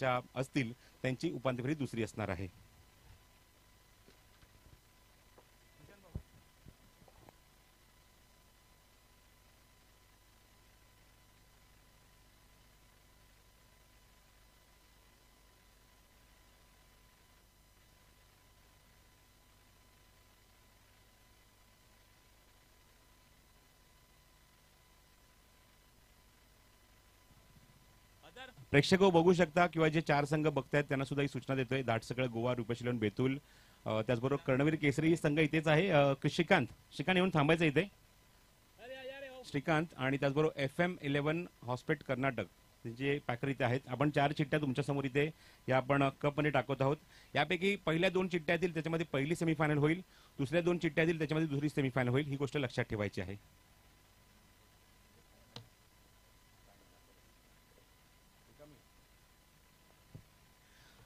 संघाच्या असतील त्यांची उपांत्य फेरी दुसरी असणार आहे. प्रेक्षक बघू शकता किंवा जे 4 संघ बघतायत त्यांना सुद्धा ही सूचना देतोय. दाटसकळ गोवा, रुपेश बेतूल, त्याचबरोबर कर्णवीर केसरी संघ इथेच आहे. श्रीकांत येऊन थांबायचं इथे. श्रीकांत आणि त्याचबरोबर FM11 हॉस्पेट कर्नाटक जे पॅकर इथे आहेत. आपण 4 चिठ्ठ्या तुमच्या समोर इथे या आपण कप मध्ये टाकत आहोत. यापैकी पहिल्या 2 चिठ्ठ्या येतील त्याच्यामध्ये पहिली सेमीफायनल होईल, दुसऱ्या 2 चिठ्ठ्या येतील त्याच्यामध्ये दुसरी सेमीफायनल होईल. ही गोष्ट लक्षात ठेवायची आहे.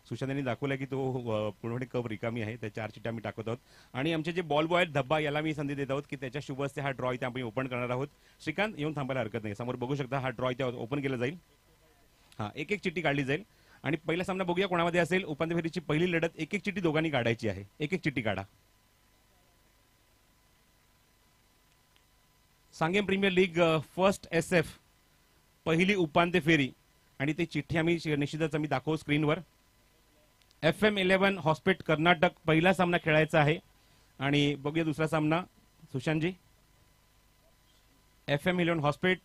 सुशांतनी दाखवलं की तो पूर्णपणे कप रिकामी आहे. त्या 4 चिठ्ठ्या मी टाकत आहोत आणि आमचे जे बॉल बॉय आहेत धब्बा याला मी संधी देत आहोत की त्याच्या शुभ हस्ते हा ड्रॉ इथे आपण ओपन करणार आहोत. श्रीकांत येऊन थांबायला हरकत नाही. समोर बघू शकता हा ड्रॉ इथे ओपन केला जाईल. हा एक चिठ्ठी काढली जाईल आणि पहिला सामना बघूया कोणामध्ये असेल. उपांत्य फेरीची पहिली लढत एक चिठ्ठी दोघांनी काढायची आहे. एक चिठ्ठी काढा. Sanguem premier league first SF पहिली उपांत्य फेरी आणि ती चिठ्ठी आम्ही निश्चितच आम्ही दाखवू स्क्रीनवर. FM11 हॉस्पेट कर्नाटक पहिला सामना खेळायचा आहे आणि बघूया दुसरा सामना. सुशांतजी, FM11 हॉस्पेट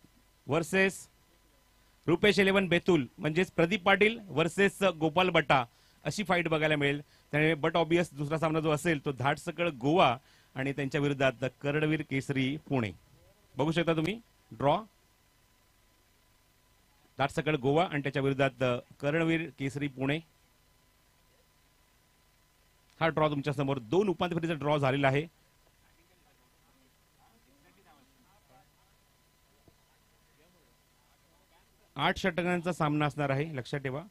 वर्सेस रुपेश 11 बेतूल म्हणजेच प्रदीप पाटील वर्सेस गोपाल बट्टा अशी फाईट बघायला मिळेल. त्यामुळे बट ऑब्वियस दुसरा सामना जो असेल तो धाटसकळ गोवा आणि त्यांच्या विरोधात कर्णवीर केसरी पुणे. बघू शकता तुम्ही ड्रॉ. धाटसकळ गोवा आणि त्याच्या विरोधात कर्णवीर केसरी पुणे. हा ड्रॉ तुमच्या समोर 2 उपांत्य फेरीचा ड्रॉ झालेला आहे. आठ षटकांचा सामना असणार आहे. लक्षात ठेवा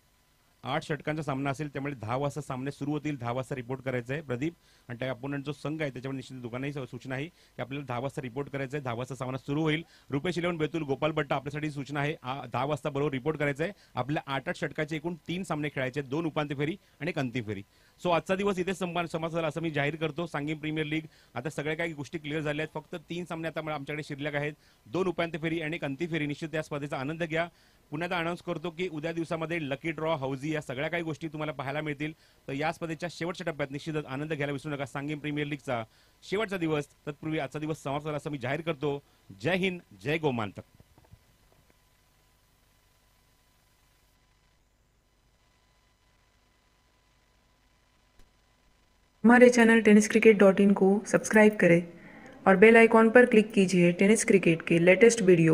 8 षटकांचा सामना असेल त्यामुळे 10 वाजता सामने सुरू होतील. 10 वाजता रिपोर्ट करायचं आहे प्रदीप आणि त्या अपोनंट जो संघ आहे त्याच्यावर निश्चित दोघांनाही सूचना आहे की आपल्याला 10 वाजता रिपोर्ट करायचं आहे. 10 वाजता सामना सुरू होईल. रुपेश 11 बेतूल गोपाल बट्टा आपल्यासाठी सूचना आहे 10 वाजता बरोबर रिपोर्ट करायचं आहे. आपल्या 8 षटकाचे एकूण 3 सामने खेळायचे, 2 उपांत्य फेरी आणि एक अंतिम फेरी. सो आजचा दिवस इथे समाप्त झाला असं मी जाहीर करतो. सांगेम प्रीमियर लीग आता सगळ्या काही गोष्टी क्लिअर झाल्या आहेत. फक्त 3 सामने आता आमच्याकडे शिल्लक आहेत. 2 उपांत्य फेरी आणि एक अंतिम फेरी. निश्चित त्या स्पर्धेचा आनंद घ्या. पुन्हा अनाउन्स करतो की उद्या दिवसामध्ये लकी ड्रॉ, हौजी या सगळ्या काही गोष्टी तुम्हाला पाहायला मिळतील. तर या स्पर्धेच्या शेवटच्या टप्प्यात निश्चितच आनंद घ्यायला विसरू नका. सांगेम प्रीमियर लीगचा शेवटचा दिवस तत्पूर्वी आजचा दिवस समाप्त झाला असं मी जाहीर करतो. जय हिंद, जय गोमांतक. हमारे चैनल tenniscricket.in को सब्सक्राइब करें और बेल आइकॉन पर क्लिक कीजिए टेनिस क्रिकेट के लेटेस्ट वीडियो